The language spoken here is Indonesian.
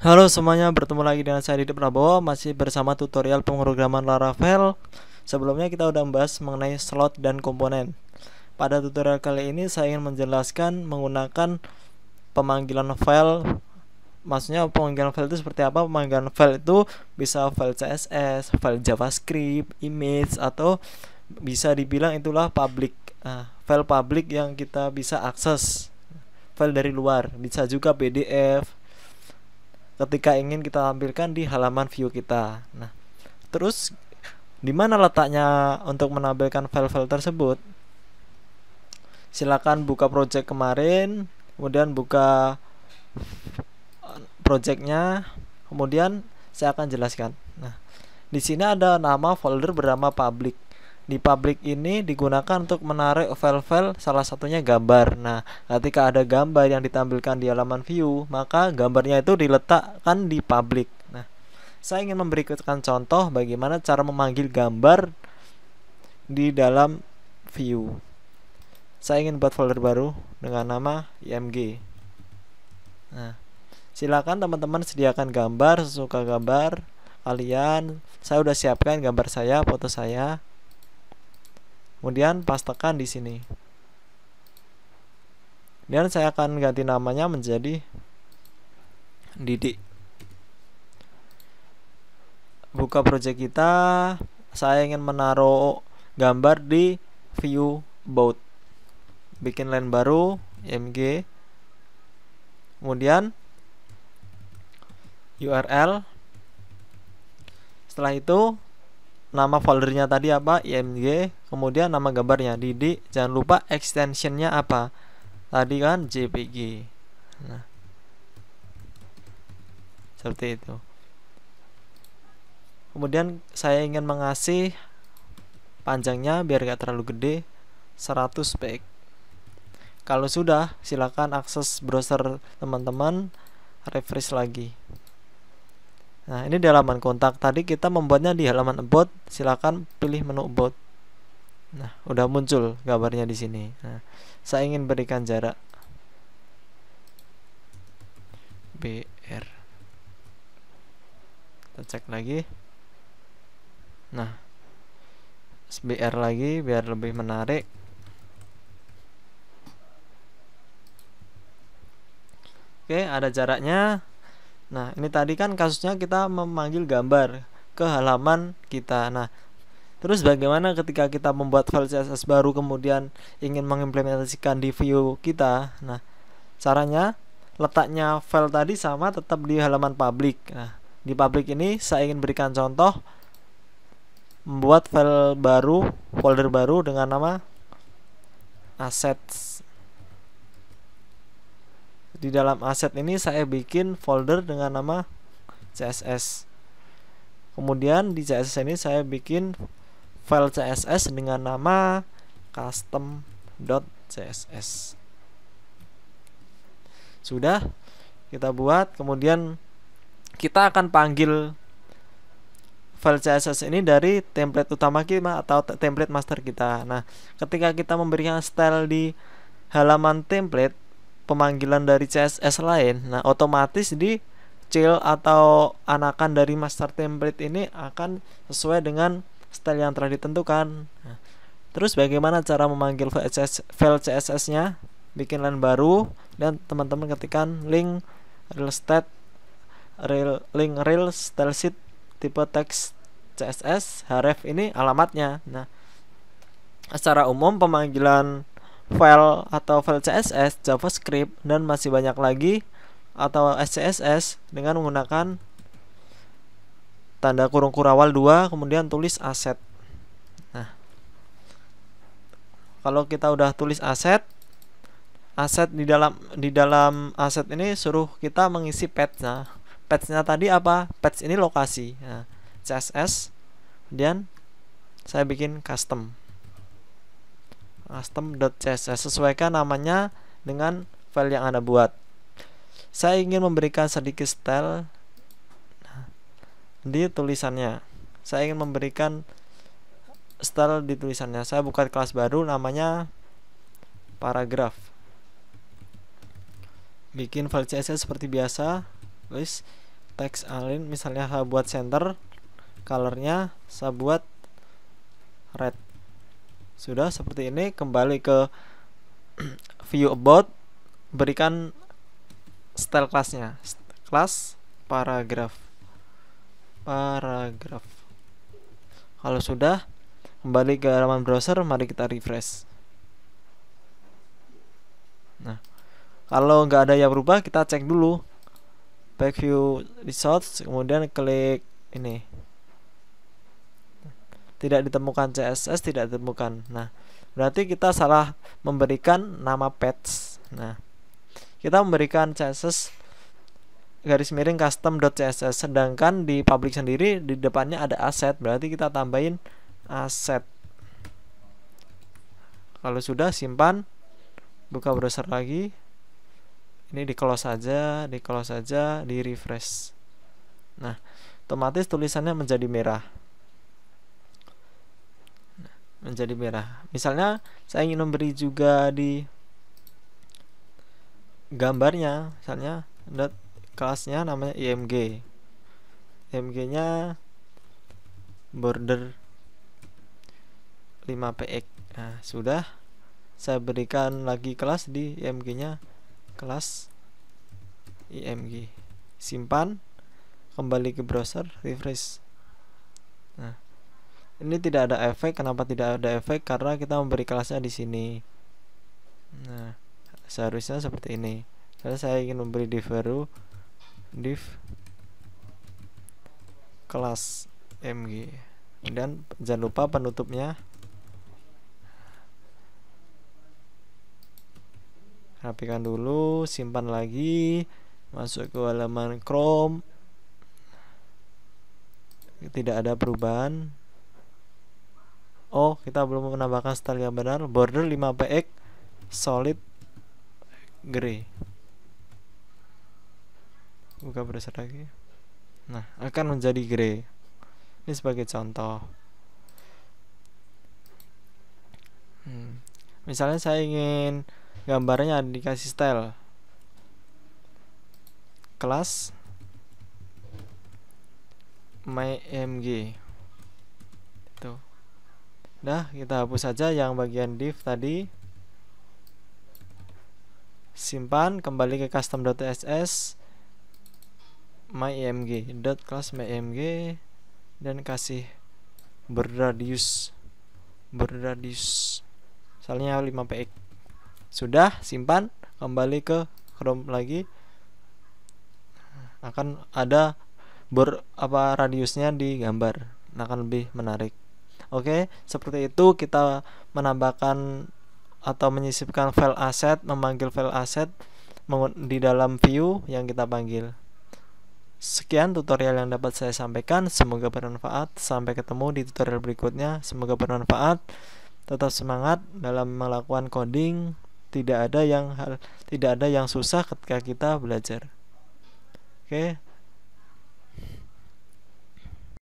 Halo semuanya, bertemu lagi dengan saya Didi Prabowo, masih bersama tutorial pemrograman Laravel. Sebelumnya kita udah membahas mengenai slot dan komponen. Pada tutorial kali ini saya ingin menjelaskan menggunakan pemanggilan file. Maksudnya pemanggilan file itu seperti apa? Pemanggilan file itu bisa file CSS, file JavaScript, image, atau bisa dibilang itulah public, file public yang kita bisa akses, file dari luar. Bisa juga PDF ketika ingin kita tampilkan di halaman view kita. Nah, terus di mana letaknya untuk menampilkan file-file tersebut? Silakan buka project kemarin, kemudian buka projectnya, kemudian saya akan jelaskan. Nah, di sini ada nama folder bernama public. Di public ini digunakan untuk menarik file-file, salah satunya gambar. Nah, ketika ada gambar yang ditampilkan di halaman view, maka gambarnya itu diletakkan di public. Nah, saya ingin memberikan contoh bagaimana cara memanggil gambar di dalam view. Saya ingin buat folder baru dengan nama img. Nah, silakan teman-teman sediakan gambar sesuka gambar kalian. Saya udah siapkan gambar saya, foto saya. Kemudian pastekan di sini. Dan saya akan ganti namanya menjadi Didi. Buka project kita. Saya ingin menaruh gambar di view about. Bikin line baru, img. Kemudian URL. Setelah itu nama foldernya tadi apa? img. Kemudian nama gambarnya Didi. Jangan lupa extensionnya apa? Tadi kan JPG. Nah, seperti itu. Kemudian saya ingin mengasih panjangnya biar gak terlalu gede, 100 px. Kalau sudah, silakan akses browser teman-teman, refresh lagi. Nah, ini di halaman kontak. Tadi kita membuatnya di halaman about. Silakan pilih menu about. Nah, udah muncul gambarnya di sini. Nah, saya ingin berikan jarak BR. Kita cek lagi. Nah, BR lagi biar lebih menarik. Oke, ada jaraknya. Nah, ini tadi kan kasusnya kita memanggil gambar ke halaman kita. Nah, terus bagaimana ketika kita membuat file CSS baru kemudian ingin mengimplementasikan di view kita? Nah, caranya letaknya file tadi sama, tetap di halaman public. Nah, di public ini saya ingin berikan contoh membuat file baru, folder baru dengan nama assets. Di dalam asset ini saya bikin folder dengan nama CSS. Kemudian di CSS ini saya bikin file CSS dengan nama custom.css. Sudah kita buat, kemudian kita akan panggil file CSS ini dari template utama kita atau template master kita. Nah, ketika kita memberikan style di halaman template pemanggilan dari CSS lain, nah otomatis di child atau anakan dari master template ini akan sesuai dengan style yang telah ditentukan. Nah, terus bagaimana cara memanggil file CSS-nya? Bikin line baru dan teman-teman ketikkan link real style sheet tipe teks CSS href, ini alamatnya. Nah, secara umum pemanggilan file atau file CSS, JavaScript, dan masih banyak lagi atau SCSS dengan menggunakan tanda kurung kurawal 2 kemudian tulis aset. Nah, kalau kita udah tulis aset di dalam aset ini suruh kita mengisi path-nya. Path-nya tadi apa? Path ini lokasi. Nah, CSS, kemudian saya bikin custom.css, sesuaikan namanya dengan file yang Anda buat. Saya ingin memberikan sedikit style di tulisannya. Saya ingin memberikan style di tulisannya. Saya buka kelas baru namanya paragraph. Bikin file CSS seperti biasa. Guys, text align, misalnya saya buat center, colornya saya buat red. Sudah seperti ini. Kembali ke view about, berikan style classnya, class paragraph. Kalau sudah, kembali ke halaman browser, mari kita refresh. Nah, kalau nggak ada yang berubah, kita cek dulu back view results, kemudian klik ini, tidak ditemukan CSS, tidak ditemukan. Nah, berarti kita salah memberikan nama page. Nah, kita memberikan CSS garis miring custom.css, sedangkan di public sendiri di depannya ada asset, berarti kita tambahin asset. Kalau sudah, simpan, buka browser lagi, ini di close saja, di refresh. Nah, otomatis tulisannya menjadi merah. Misalnya saya ingin memberi juga di gambarnya, misalnya kelasnya namanya img, nya border 5px. Nah, sudah, saya berikan lagi kelas di img nya, kelas img, simpan, kembali ke browser, refresh. Nah, ini tidak ada efek. Kenapa tidak ada efek? Karena kita memberi kelasnya di sini. Nah, seharusnya seperti ini. Saya ingin memberi div baru, div kelas mg, dan jangan lupa penutupnya. Rapikan dulu, simpan lagi, masuk ke halaman Chrome. Tidak ada perubahan. Oh, kita belum menambahkan style yang benar. Border 5px solid gray. Buka browser lagi. Nah, akan menjadi gray. Ini sebagai contoh. Misalnya saya ingin gambarnya dikasih style kelas myimg. Tuh. Nah, kita hapus saja yang bagian div tadi. Simpan, kembali ke custom.css, myimg.class myimg, dan kasih border radius misalnya 5px. Sudah, simpan, kembali ke Chrome lagi. Akan ada radiusnya di gambar, akan lebih menarik. Oke, seperti itu kita menambahkan atau menyisipkan file asset, memanggil file asset di dalam view yang kita panggil. Sekian tutorial yang dapat saya sampaikan, semoga bermanfaat. Sampai ketemu di tutorial berikutnya, semoga bermanfaat. Tetap semangat dalam melakukan coding. Tidak ada yang susah ketika kita belajar. Oke.